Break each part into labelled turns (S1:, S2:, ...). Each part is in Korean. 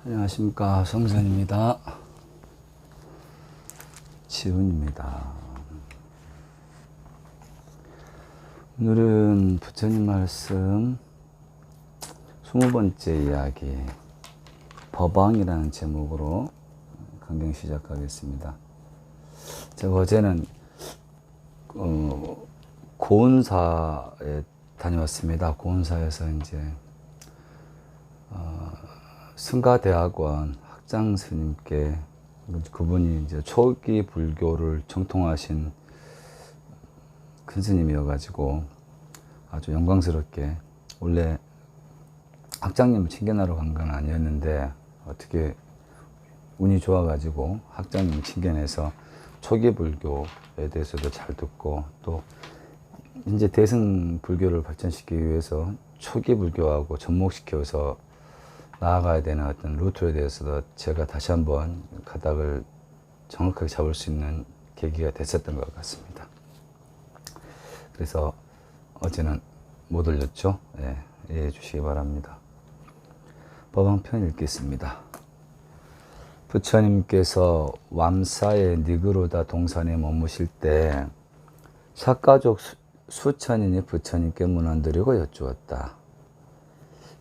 S1: 안녕하십니까, 성선입니다. 지훈입니다. 오늘은 부처님 말씀 20번째 이야기 법왕이라는 제목으로 강경 시작하겠습니다. 제가 어제는 고은사에 다녀왔습니다. 고은사에서 이제 승가대학원 학장 스님께, 그분이 이제 초기 불교를 정통하신 큰 스님이어가지고 아주 영광스럽게, 원래 학장님을 챙겨나러 간 건 아니었는데 어떻게 운이 좋아가지고 학장님 챙겨내서 초기 불교에 대해서도 잘 듣고, 또 이제 대승 불교를 발전시키기 위해서 초기 불교하고 접목시켜서 나아가야 되는 어떤 루트에 대해서도 제가 다시 한번 가닥을 정확하게 잡을 수 있는 계기가 됐었던 것 같습니다. 그래서 어제는 못 올렸죠. 예, 이해해 주시기 바랍니다. 법왕편 읽겠습니다. 부처님께서 왬사의 니그로다 동산에 머무실 때 샤가족 수천인이 부처님께 문안드리고 여쭈었다.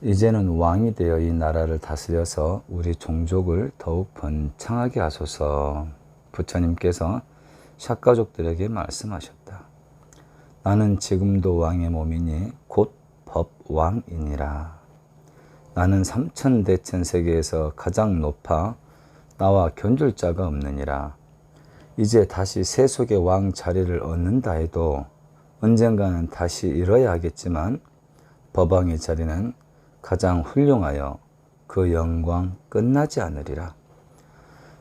S1: 이제는 왕이 되어 이 나라를 다스려서 우리 종족을 더욱 번창하게 하소서. 부처님께서 샤가족들에게 말씀하셨다. 나는 지금도 왕의 몸이니 곧 법왕이니라. 나는 삼천대천 세계에서 가장 높아 나와 견줄 자가 없느니라. 이제 다시 세속의 왕 자리를 얻는다 해도 언젠가는 다시 잃어야 하겠지만 법왕의 자리는 가장 훌륭하여 그 영광 끝나지 않으리라.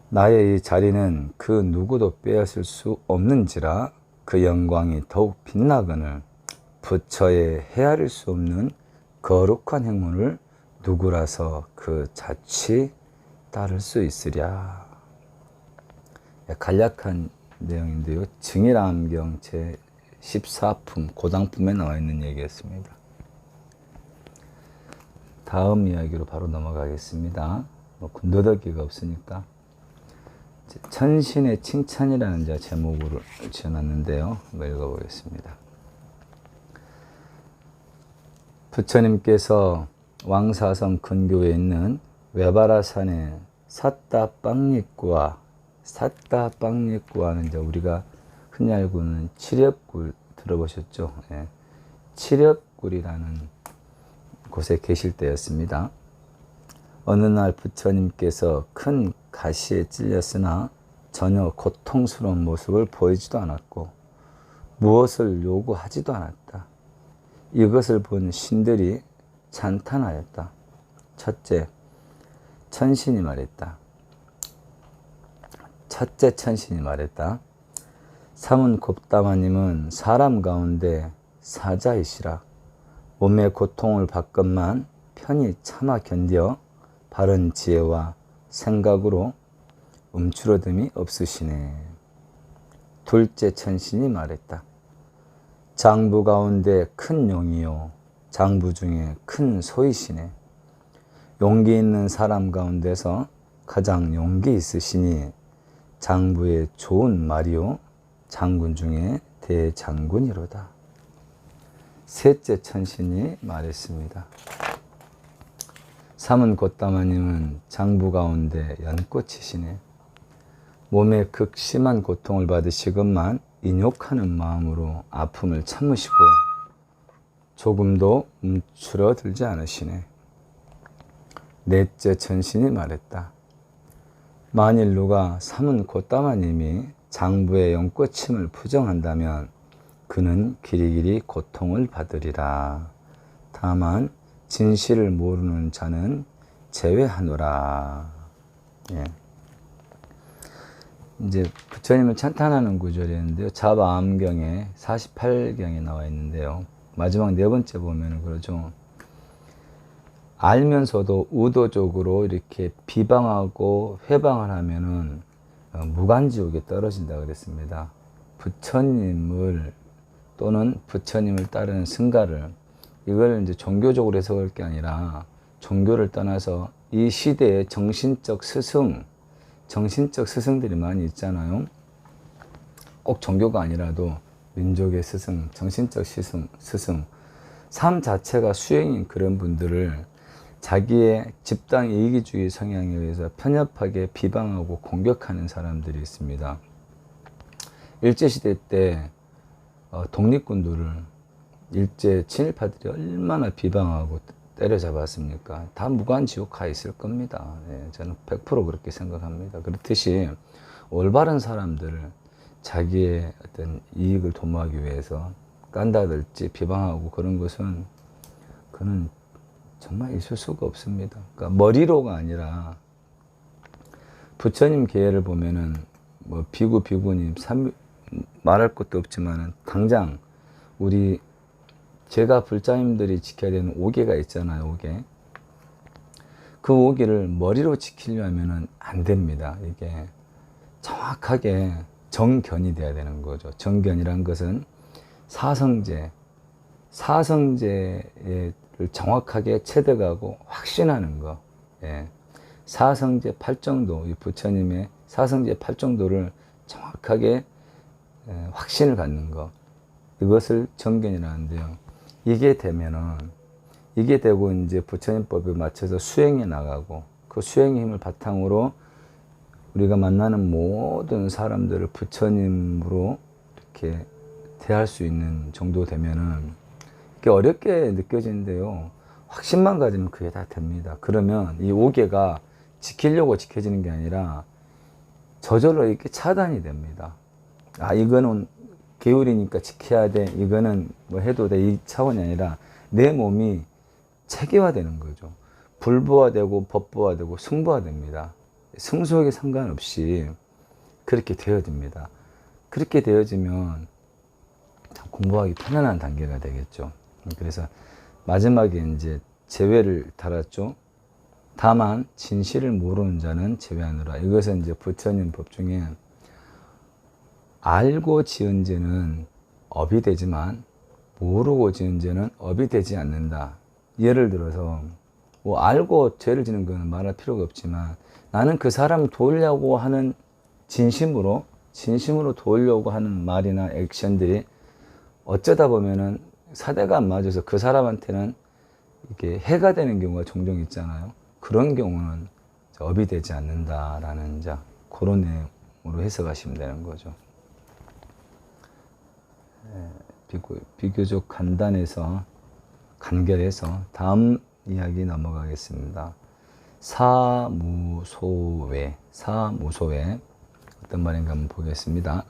S1: 나의 이 자리는 그 누구도 빼앗을 수 없는지라 그 영광이 더욱 빛나거늘 부처의 헤아릴 수 없는 거룩한 행문을 누구라서 그 자취 따를 수 있으랴. 간략한 내용인데요. 증일암경 제 14품 고당품에 나와 있는 얘기였습니다. 다음 이야기로 바로 넘어가겠습니다. 군더더기가 없으니까. 천신의 칭찬이라는 제목으로 지어놨는데요. 한번 읽어보겠습니다. 부처님께서 왕사성 근교에 있는 외바라산의 사따빵리꾸아는 이제 우리가 흔히 알고 있는 칠엽굴 들어보셨죠? 예. 칠엽굴이라는 곳에 계실 때였습니다. 어느 날 부처님께서 큰 가시에 찔렸으나 전혀 고통스러운 모습을 보이지도 않았고 무엇을 요구하지도 않았다. 이것을 본 신들이 찬탄하였다. 첫째 천신이 말했다. 사문 곱다마님은 사람 가운데 사자이시라. 몸의 고통을 받건만 편히 참아 견뎌 바른 지혜와 생각으로 움츠러듦이 없으시네. 둘째 천신이 말했다. 장부 가운데 큰 용이요 장부 중에 큰 소이시네. 용기 있는 사람 가운데서 가장 용기 있으시니 장부의 좋은 말이요 장군 중에 대장군이로다. 셋째 천신이 말했습니다. 사문 곶다마님은 장부 가운데 연꽃이시네. 몸에 극심한 고통을 받으시건만 인욕하는 마음으로 아픔을 참으시고 조금도 움츠러들지 않으시네. 넷째 천신이 말했다. 만일 누가 사문 곶다마님이 장부의 연꽃임을 부정한다면 그는 길이길이 고통을 받으리라. 다만 진실을 모르는 자는 제외하노라. 예. 이제 부처님을 찬탄하는 구절이었는데요. 자바암경에 48경에 나와 있는데요. 마지막 네 번째 보면 그러죠. 알면서도 의도적으로 이렇게 비방하고 회방을 하면은 무간지옥에 떨어진다 그랬습니다. 부처님을 또는 부처님을 따르는 승가를 이걸 이제 종교적으로 해석할 게 아니라 종교를 떠나서 이 시대의 정신적 스승들이 많이 있잖아요. 꼭 종교가 아니라도 민족의 스승, 정신적 스승, 삶 자체가 수행인 그런 분들을 자기의 집단 이기주의 성향에 의해서 편협하게 비방하고 공격하는 사람들이 있습니다. 일제시대 때 독립군들을 일제 친일파들이 얼마나 비방하고 때려잡았습니까? 다 무관지옥 가 있을 겁니다. 예, 저는 100% 그렇게 생각합니다. 그렇듯이 올바른 사람들을 자기의 어떤 이익을 도모하기 위해서 깐다들지 비방하고 그런 것은 그는 정말 있을 수가 없습니다. 그러니까 머리로가 아니라 부처님 계혜를 보면은 뭐 비구님 말할 것도 없지만은 당장 우리 제가 불자님들이 지켜야 되는 오계가 있잖아요. 오계. 그 오계를 머리로 지키려면은 안 됩니다. 이게 정확하게 정견이 돼야 되는 거죠. 정견이란 것은 사성제를 정확하게 체득하고 확신하는 거. 예. 사성제 8정도, 이 부처님의 사성제 8정도를 정확하게 확신을 갖는 거. 이것을 정견이라는데요. 이게 되고 이제 부처님법에 맞춰서 수행해 나가고 그 수행의 힘을 바탕으로 우리가 만나는 모든 사람들을 부처님으로 이렇게 대할 수 있는 정도 되면은 그게 어렵게 느껴지는데요. 확신만 가지면 그게 다 됩니다. 그러면 이 오계가 지키려고 지켜지는 게 아니라 저절로 이렇게 차단이 됩니다. 아, 이거는 계율이니까 지켜야 돼. 이거는 뭐 해도 돼. 이 차원이 아니라 내 몸이 체계화되는 거죠. 불부화되고 법부화되고 승부화됩니다. 승소에게 상관없이 그렇게 되어집니다. 그렇게 되어지면 공부하기 편안한 단계가 되겠죠. 그래서 마지막에 이제 제외를 달았죠. 다만 진실을 모르는 자는 제외하느라. 이것은 이제 부처님 법 중에 알고 지은 죄는 업이 되지만 모르고 지은 죄는 업이 되지 않는다. 예를 들어서 뭐 알고 죄를 지는 것은 말할 필요가 없지만 나는 그 사람 도우려고 하는 진심으로 도우려고 하는 말이나 액션들이 어쩌다 보면은 사대가 안 맞아서 그 사람한테는 이게 해가 되는 경우가 종종 있잖아요. 그런 경우는 업이 되지 않는다라는 그런 내용으로 해석하시면 되는 거죠. 비교적 간결해서 다음 이야기 넘어가겠습니다. 사무소외 어떤 말인가 한번 보겠습니다.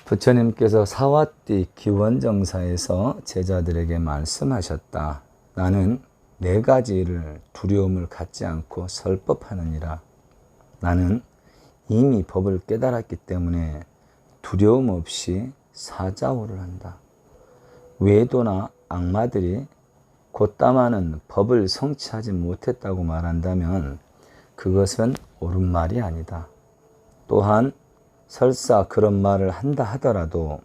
S1: 부처님께서 사와띠 기원정사에서 제자들에게 말씀하셨다. 나는 4가지를 두려움을 갖지 않고 설법하느니라. 나는 이미 법을 깨달았기 때문에 두려움 없이 사자오를 한다. 외도나 악마들이 곧다마는 법을 성취하지 못했다고 말한다면 그것은 옳은 말이 아니다. 또한 설사 그런 말을 한다 하더라도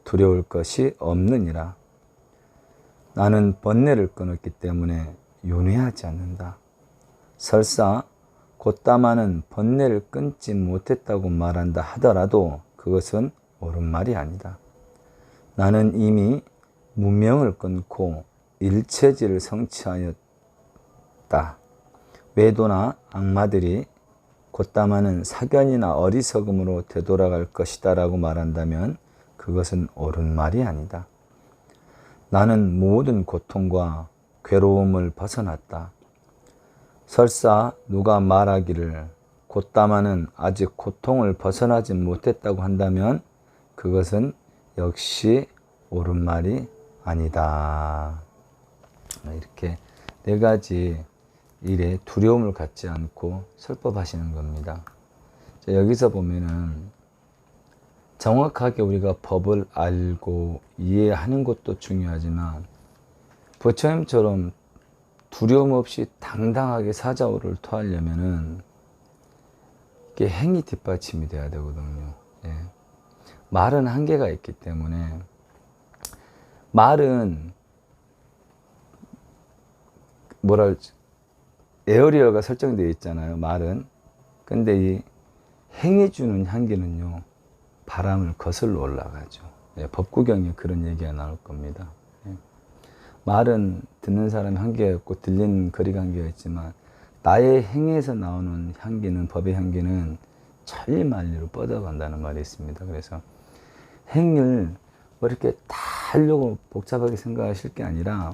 S1: 두려울 것이 없느니라. 나는 번뇌를 끊었기 때문에 윤회하지 않는다. 설사 곧다마는 번뇌를 끊지 못했다고 말한다 하더라도 그것은 옳은 말이 아니다. 나는 이미 무명을 끊고 일체지를 성취하였다. 외도나 악마들이 곧다마는 사견이나 어리석음으로 되돌아갈 것이다 라고 말한다면 그것은 옳은 말이 아니다. 나는 모든 고통과 괴로움을 벗어났다. 설사 누가 말하기를 곧다마는 아직 고통을 벗어나지 못했다고 한다면 그것은 역시 옳은 말이 아니다. 이렇게 4가지 일에 두려움을 갖지 않고 설법하시는 겁니다. 여기서 보면은 정확하게 우리가 법을 알고 이해하는 것도 중요하지만 부처님처럼 두려움 없이 당당하게 사자오를 토하려면은 이게 행위 뒷받침이 돼야 되거든요. 말은 한계가 있기 때문에 말은 뭐랄지 에어리어가 설정되어 있잖아요, 말은. 근데 이 행이 주는 향기는요, 바람을 거슬러 올라가죠. 예, 법구경에 그런 얘기가 나올 겁니다. 예. 말은 듣는 사람이 한계가 있고 들리는 거리가 한계가 있지만 나의 행에서 나오는 향기는, 법의 향기는 천리만리로 뻗어간다는 말이 있습니다. 그래서 행을 뭐 이렇게 다 하려고 복잡하게 생각하실 게 아니라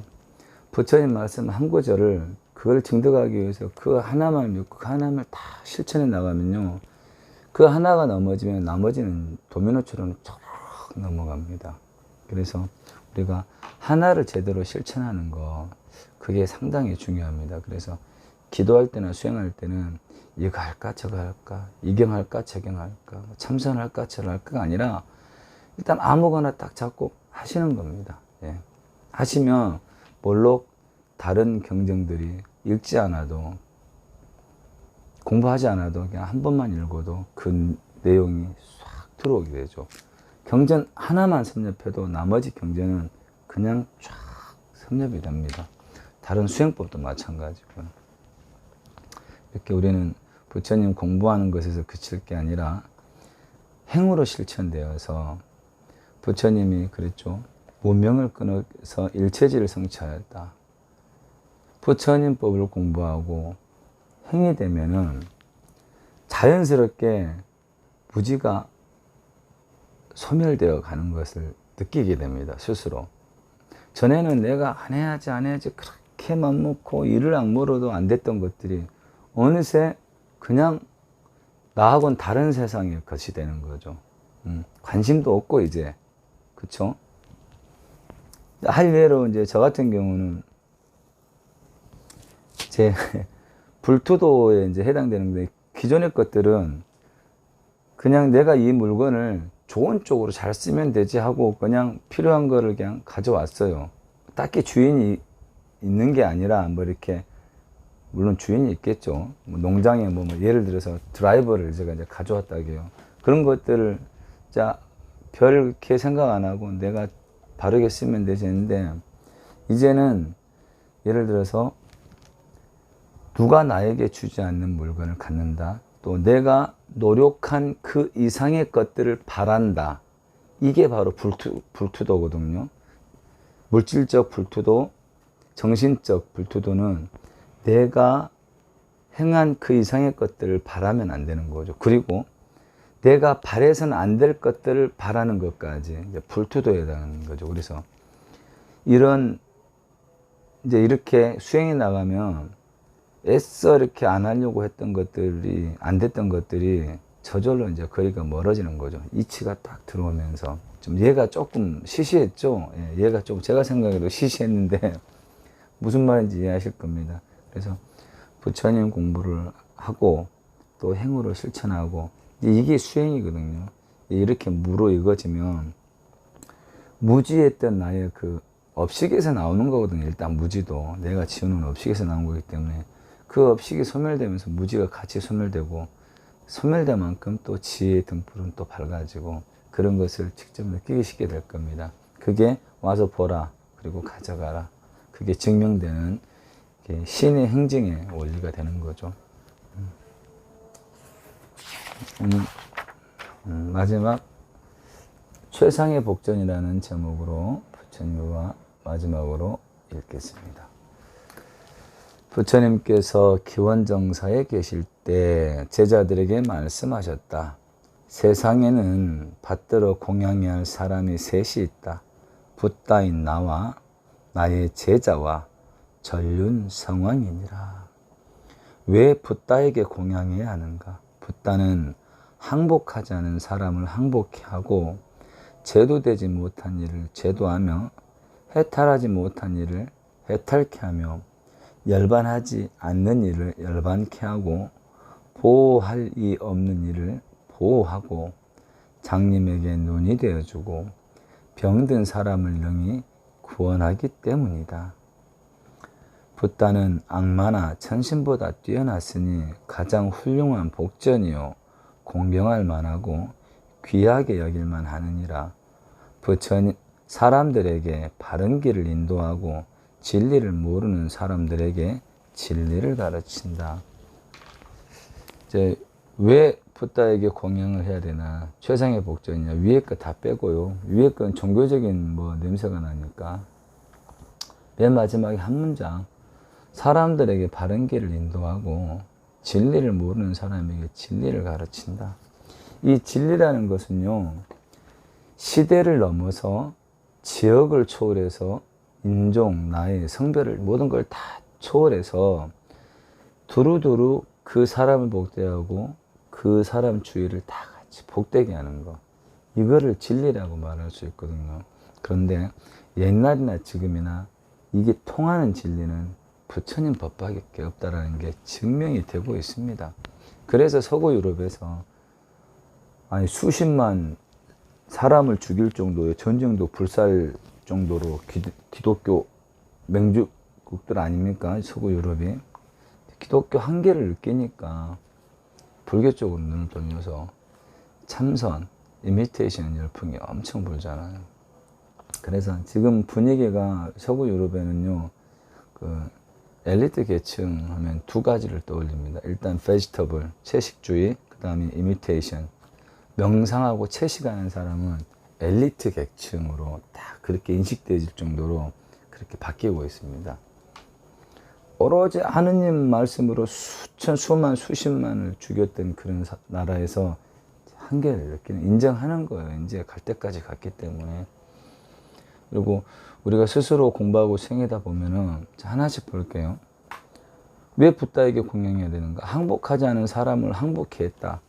S1: 부처님 말씀 한 구절을 그걸 증득하기 위해서 그 하나만 믿고 그 하나만 다 실천해 나가면요, 그 하나가 넘어지면 나머지는 도미노처럼 쫙 넘어갑니다. 그래서 우리가 하나를 제대로 실천하는 거, 그게 상당히 중요합니다. 그래서 기도할 때나 수행할 때는 이거 할까 저거 할까, 이경할까 저경할까, 참선할까 저럴까가 아니라 일단 아무거나 딱 잡고 하시는 겁니다. 예. 하시면 뭘로 다른 경전들이 읽지 않아도, 공부하지 않아도 그냥 한 번만 읽어도 그 내용이 싹 들어오게 되죠. 경전 하나만 섭렵해도 나머지 경전은 그냥 쫙 섭렵이 됩니다. 다른 수행법도 마찬가지고요. 이렇게 우리는 부처님 공부하는 것에서 그칠 게 아니라 행으로 실천되어서, 부처님이 그랬죠. 무명을 끊어서 일체지를 성취하였다. 부처님 법을 공부하고 행이 되면은 자연스럽게 무지가 소멸되어 가는 것을 느끼게 됩니다, 스스로. 전에는 내가 안 해야지 그렇게 맘먹고 이를 악물어도 안 됐던 것들이 어느새 그냥 나하고는 다른 세상의 것이 되는 거죠. 관심도 없고 이제, 그쵸? 할례로 이제 저 같은 경우는 제 불투도에 이제 해당되는데, 기존의 것들은 그냥 내가 이 물건을 좋은 쪽으로 잘 쓰면 되지 하고 그냥 필요한 거를 그냥 가져왔어요. 딱히 주인이 있는 게 아니라 뭐 이렇게, 물론 주인이 있겠죠. 뭐 농장에 뭐 예를 들어서 드라이버를 제가 이제 가져왔다게요. 그런 것들을 자 별게 생각 안 하고 내가 바르게 쓰면 되지 했는데, 이제는 예를 들어서 누가 나에게 주지 않는 물건을 갖는다, 또 내가 노력한 그 이상의 것들을 바란다, 이게 바로 불투도거든요. 물질적 불투도, 정신적 불투도는 내가 행한 그 이상의 것들을 바라면 안 되는 거죠. 그리고 내가 바래서는 안 될 것들을 바라는 것까지 이제 불투도에 해당하는 거죠. 그래서 이제 이렇게 수행해 나가면 애써 이렇게 안 하려고 했던 것들이, 안 됐던 것들이 저절로 이제 거리가 멀어지는 거죠. 이치가 딱 들어오면서. 좀 얘가 조금 시시했죠. 예, 얘가 좀 제가 생각해도 시시했는데 무슨 말인지 이해하실 겁니다. 그래서 부처님 공부를 하고 또 행으로 실천하고, 이게 수행이거든요. 이렇게 무르익어지면 무지했던 나의 그 업식에서 나오는 거거든요. 일단 무지도 내가 지어놓은 업식에서 나온 거기 때문에 그 업식이 소멸되면서 무지가 같이 소멸되고, 소멸된 만큼 또 지혜의 등불은 또 밝아지고, 그런 것을 직접 느끼게 될 겁니다. 그게 와서 보라, 그리고 가져가라, 그게 증명되는 신의 행정의 원리가 되는 거죠. 마지막 최상의 복전이라는 제목으로 부처님과 마지막으로 읽겠습니다. 부처님께서 기원정사에 계실 때 제자들에게 말씀하셨다. 세상에는 받들어 공양해야 할 사람이 셋이 있다. 붓다인 나와 나의 제자와 전륜 성왕이니라. 왜 붓다에게 공양해야 하는가? 붓다는 항복하지 않은 사람을 항복케 하고, 제도되지 못한 일을 제도하며, 해탈하지 못한 일을 해탈케 하며, 열반하지 않는 일을 열반케 하고, 보호할 이 없는 일을 보호하고, 장님에게 눈이 되어주고, 병든 사람을 능히 구원하기 때문이다. 붓다는 악마나 천신보다 뛰어났으니 가장 훌륭한 복전이요 공경할 만하고 귀하게 여길 만하느니라. 부처님 사람들에게 바른 길을 인도하고 진리를 모르는 사람들에게 진리를 가르친다. 이제 왜 붓다에게 공양을 해야 되나? 최상의 복전이냐? 위에 거 다 빼고요. 위에 건 종교적인 뭐 냄새가 나니까. 맨 마지막에 한 문장. 사람들에게 바른 길을 인도하고 진리를 모르는 사람에게 진리를 가르친다. 이 진리라는 것은요, 시대를 넘어서 지역을 초월해서 인종, 나이, 성별을 모든 걸 다 초월해서 두루두루 그 사람을 복되하고 그 사람 주위를 다 같이 복되게 하는 거. 이거를 진리라고 말할 수 있거든요. 그런데 옛날이나 지금이나 이게 통하는 진리는 부처님 법밖에 없다라는 게 증명이 되고 있습니다. 그래서 서구 유럽에서 아니 수십만 사람을 죽일 정도의 전쟁도 불살 정도로 기독교 맹주국들 아닙니까? 서구 유럽이. 기독교 한계를 느끼니까 불교 쪽으로 눈을 돌려서 참선, 이미테이션 열풍이 엄청 불잖아요. 그래서 지금 분위기가 서구 유럽에는요, 그 엘리트 계층 하면 두 가지를 떠올립니다. 일단 베지터블, 채식주의, 그 다음에 이미테이션. 명상하고 채식하는 사람은 엘리트 계층으로 딱 그렇게 인식되질 정도로 그렇게 바뀌고 있습니다. 오로지 하느님 말씀으로 수십만을 죽였던 그런 나라에서 한계를 느끼는, 인정하는 거예요. 이제 갈 때까지 갔기 때문에. 그리고 우리가 스스로 공부하고 생애다 보면은 하나씩 볼게요. 왜 붓다에게 공양해야 되는가? 항복하지 않은 사람을 항복해 했다.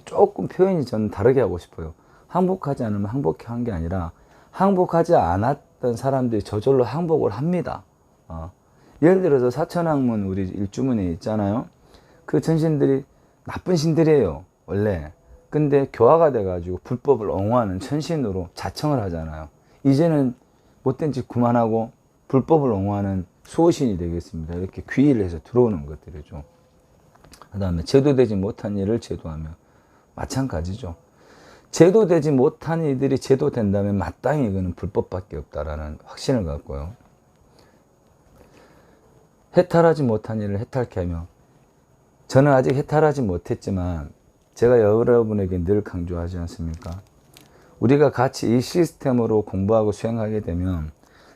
S1: 조금 표현이 저는 다르게 하고 싶어요. 항복하지 않으면 항복해 한 게 아니라 항복하지 않았던 사람들이 저절로 항복을 합니다. 예를 들어서 사천왕문 우리 일주문에 있잖아요. 그 전신들이 나쁜 신들이에요, 원래. 근데 교화가 돼가지고 불법을 옹호하는 천신으로 자청을 하잖아요. 이제는 못된 짓 그만하고 불법을 옹호하는 수호신이 되겠습니다. 이렇게 귀의를 해서 들어오는 것들이죠. 그 다음에 제도되지 못한 일을 제도하며, 마찬가지죠. 제도되지 못한 이들이 제도된다면 마땅히 이거는 불법밖에 없다라는 확신을 갖고요. 해탈하지 못한 일을 해탈케 하며, 저는 아직 해탈하지 못했지만 제가 여러분에게 늘 강조하지 않습니까? 우리가 같이 이 시스템으로 공부하고 수행하게 되면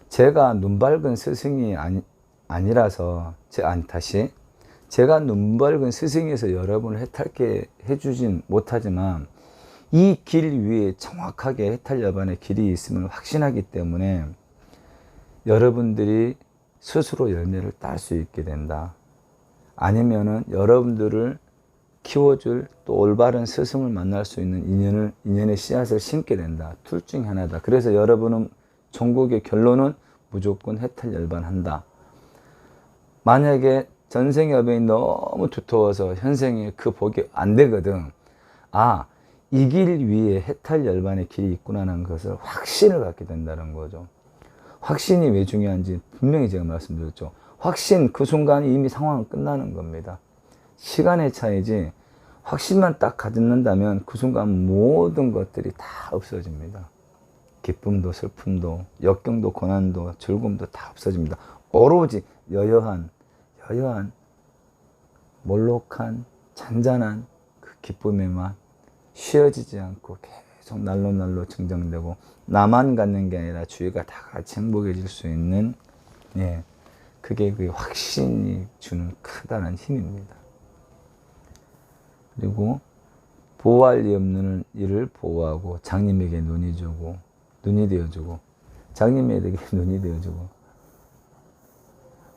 S1: 제가 눈 밝은 스승이 아니라서, 제가 눈 밝은 스승에서 여러분을 해탈케 해주진 못하지만 이 길 위에 정확하게 해탈 여반의 길이 있음을 확신하기 때문에 여러분들이 스스로 열매를 딸 수 있게 된다. 아니면은 여러분들을 키워줄 또 올바른 스승을 만날 수 있는 인연의 씨앗을 심게 된다. 둘 중 하나다. 그래서 여러분은 종국의 결론은 무조건 해탈 열반한다. 만약에 전생의 여병이 너무 두터워서 현생에 그 복이 안 되거든. 이 길 위에 해탈 열반의 길이 있구나라는 것을 확신을 갖게 된다는 거죠. 확신이 왜 중요한지 분명히 제가 말씀드렸죠. 확신, 그 순간이 이미 상황은 끝나는 겁니다. 시간의 차이지, 확신만 딱 갖는다면 그 순간 모든 것들이 다 없어집니다. 기쁨도 슬픔도 역경도 고난도 즐거움도 다 없어집니다. 오로지 여여한 몰록한 잔잔한 그 기쁨에만 쉬어지지 않고 계속 날로 증정되고, 나만 갖는 게 아니라 주위가 다 같이 행복해질 수 있는, 그게 그 확신이 주는 크다는 힘입니다. 그리고 보호할 리 없는 일을 보호하고 장님에게 눈이 되어주고 장님에게 눈이 되어주고,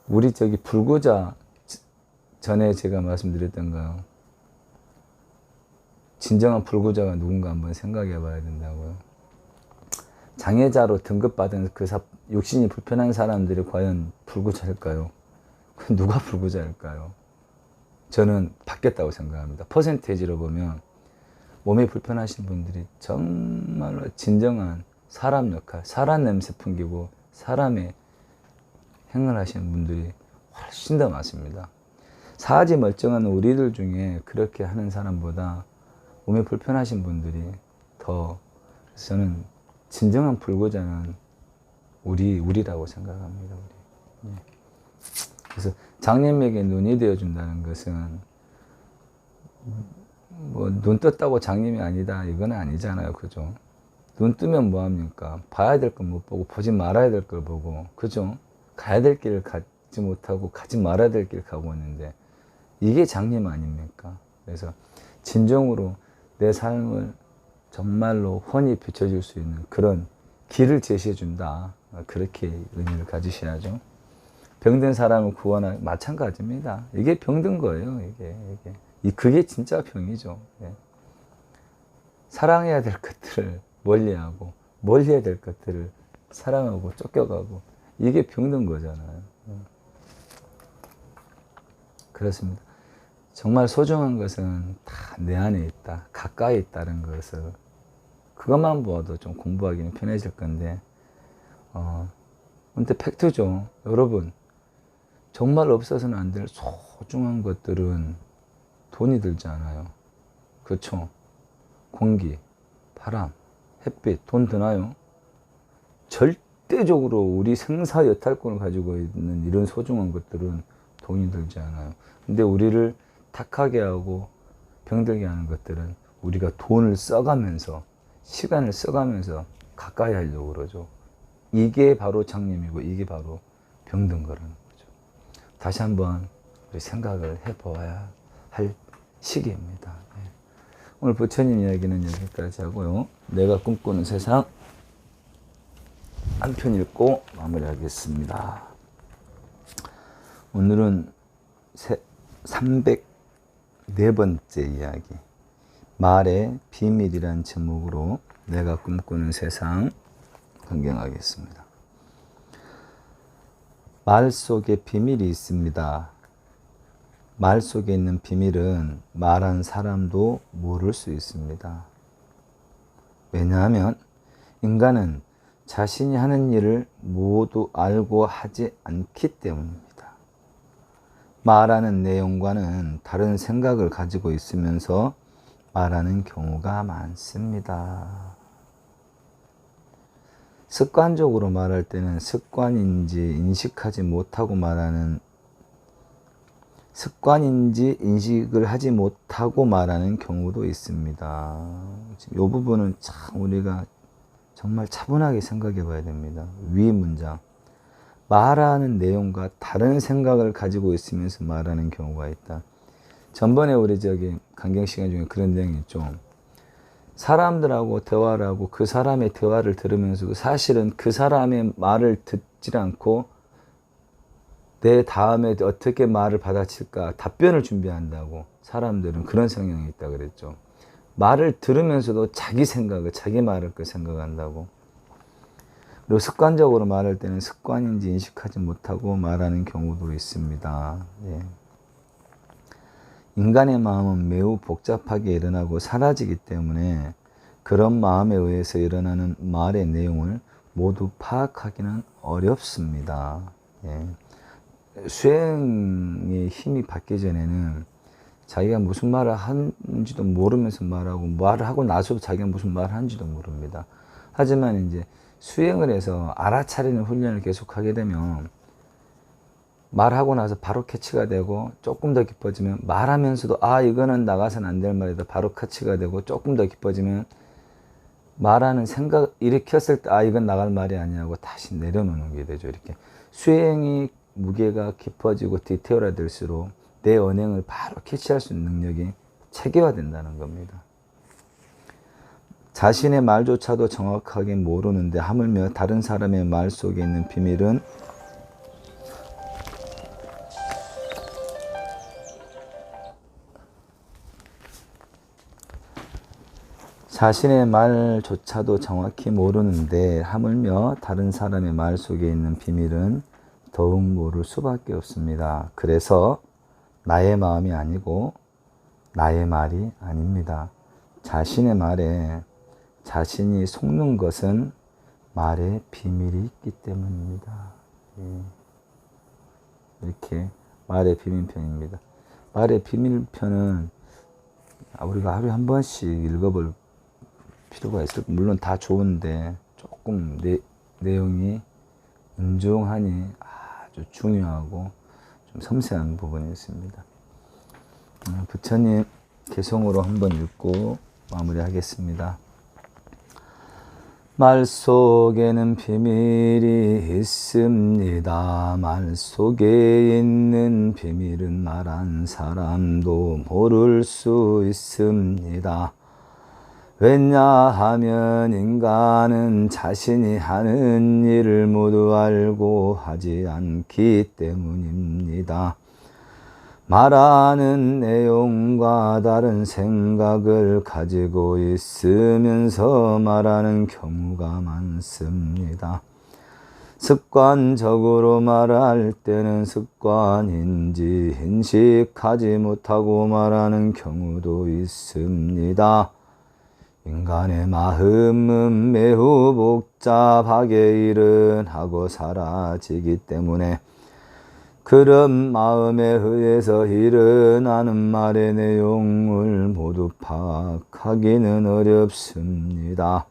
S1: 우리 저기 불구자 전에 제가 말씀드렸던 거요. 진정한 불구자가 누군가 한번 생각해 봐야 된다고요. 장애자로 등급받은 그 육신이 불편한 사람들이 과연 불구자일까요? 누가 불구자일까요? 저는 받겠다고 생각합니다. 퍼센테이지로 보면 몸이 불편하신 분들이 정말로 진정한 사람 역할, 사람 냄새 풍기고 사람의 행을 하시는 분들이 훨씬 더 많습니다. 사지 멀쩡한 우리들 중에 그렇게 하는 사람보다 몸이 불편하신 분들이 더, 그래서 저는 진정한 불구자는 우리라고 생각합니다. 그래서 장님에게 눈이 되어준다는 것은 뭐 눈 떴다고 장님이 아니다 이건 아니잖아요. 그죠? 눈 뜨면 뭐합니까? 봐야 될 걸 못 보고 보지 말아야 될 걸 보고, 그죠? 가야 될 길을 가지 못하고 가지 말아야 될 길을 가고 있는데 이게 장님 아닙니까? 그래서 진정으로 내 삶을 정말로 훤히 비춰줄 수 있는 그런 길을 제시해 준다. 그렇게 의미를 가지셔야죠. 병든 사람을 구원하 마찬가지입니다. 이게 병든 거예요. 그게 진짜 병이죠. 사랑해야 될 것들을 멀리하고 멀리해야 될 것들을 사랑하고 쫓겨가고 이게 병든 거잖아요. 그렇습니다. 정말 소중한 것은 다 내 안에 있다. 가까이 있다는 것을 그것만 보아도 좀 공부하기는 편해질 건데 근데 팩트죠. 여러분 정말 없어서는 안 될 소중한 것들은 돈이 들지 않아요. 그렇죠? 공기, 바람, 햇빛, 돈 드나요? 절대적으로 우리 생사 여탈권을 가지고 있는 이런 소중한 것들은 돈이 들지 않아요. 근데 우리를 탁하게 하고 병들게 하는 것들은 우리가 돈을 써가면서 시간을 써가면서 가까이 하려고 그러죠. 이게 바로 장님이고 이게 바로 병든 거라는 거죠. 다시 한번 우리 생각을 해보아야 할 시기입니다. 오늘 부처님 이야기는 여기까지 하고요. 내가 꿈꾸는 세상 한 편 읽고 마무리하겠습니다. 오늘은 304번째 이야기 말의 비밀이란 제목으로 내가 꿈꾸는 세상 강경하겠습니다. 말 속에 비밀이 있습니다. 말 속에 있는 비밀은 말한 사람도 모를 수 있습니다. 왜냐하면 인간은 자신이 하는 일을 모두 알고 하지 않기 때문입니다. 말하는 내용과는 다른 생각을 가지고 있으면서 말하는 경우가 많습니다. 습관적으로 말할 때는 습관인지 인식하지 못하고 말하는 습관인지 인식을 하지 못하고 말하는 경우도 있습니다. 이 부분은 참 우리가 정말 차분하게 생각해 봐야 됩니다. 위 문장. 말하는 내용과 다른 생각을 가지고 있으면서 말하는 경우가 있다. 전번에 우리 강경 시간 중에 그런 내용이 있죠. 사람들하고 대화를 하고 그 사람의 대화를 들으면서 사실은 그 사람의 말을 듣지 않고 내 다음에 어떻게 말을 받아칠까 답변을 준비한다고 사람들은 그런 성향이 있다 그랬죠. 말을 들으면서도 자기 생각을 자기 말을 생각한다고. 그리고 습관적으로 말할 때는 습관인지 인식하지 못하고 말하는 경우도 있습니다. 인간의 마음은 매우 복잡하게 일어나고 사라지기 때문에 그런 마음에 의해서 일어나는 말의 내용을 모두 파악하기는 어렵습니다. 수행의 힘이 받기 전에는 자기가 무슨 말을 하는지도 모르면서 말하고 말을 하고 나서도 자기가 무슨 말을 하는지도 모릅니다. 하지만 이제 수행을 해서 알아차리는 훈련을 계속 하게 되면 말하고 나서 바로 캐치가 되고 조금 더 깊어지면 말하면서도 이거는 나가서는 안 될 말이다 바로 캐치가 되고 조금 더 깊어지면 말하는 생각 일으켰을 때 이건 나갈 말이 아니냐고 다시 내려놓는 게 되죠. 이렇게 수행이 무게가 깊어지고 디테일화될수록 내 언행을 바로 캐치할 수 있는 능력이 체계화된다는 겁니다. 자신의 말조차도 정확하게 모르는데 하물며 다른 사람의 말 속에 있는 비밀은 자신의 말조차도 정확히 모르는데 하물며 다른 사람의 말 속에 있는 비밀은 더욱 모를 수밖에 없습니다. 그래서 나의 마음이 아니고 나의 말이 아닙니다. 자신의 말에 자신이 속는 것은 말에 비밀이 있기 때문입니다. 이렇게 말의 비밀편입니다. 말의 비밀편은 우리가 하루에 한 번씩 읽어볼 필요가 있을 거예요. 물론 다 좋은데 조금 내용이 은중하니 아주 중요하고 좀 섬세한 부분이 있습니다. 부처님 개송으로 한번 읽고 마무리하겠습니다. 말 속에는 비밀이 있습니다. 말 속에 있는 비밀은 말 한 사람도 모를 수 있습니다. 왜냐하면 인간은 자신이 하는 일을 모두 알고 하지 않기 때문입니다. 말하는 내용과 다른 생각을 가지고 있으면서 말하는 경우가 많습니다. 습관적으로 말할 때는 습관인지 인식하지 못하고 말하는 경우도 있습니다. 인간의 마음은 매우 복잡하게 일어나고 사라지기 때문에 그런 마음에 의해서 일어나는 말의 내용을 모두 파악하기는 어렵습니다.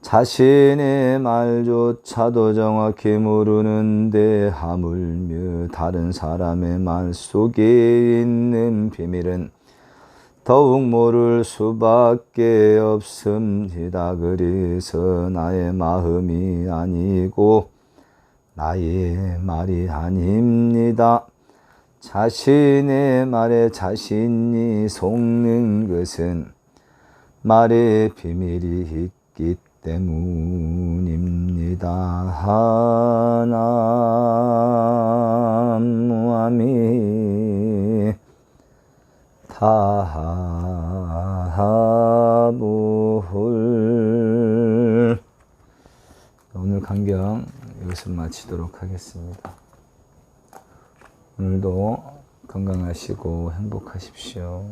S1: 자신의 말조차도 정확히 모르는데 하물며 다른 사람의 말 속에 있는 비밀은 더욱 모를 수밖에 없습니다. 그래서 나의 마음이 아니고 나의 말이 아닙니다. 자신의 말에 자신이 속는 것은 말의 비밀이 있기 때문입니다. 하나무아미 타하불. 오늘 강경 이것을 마치도록 하겠습니다. 오늘도 건강하시고 행복하십시오.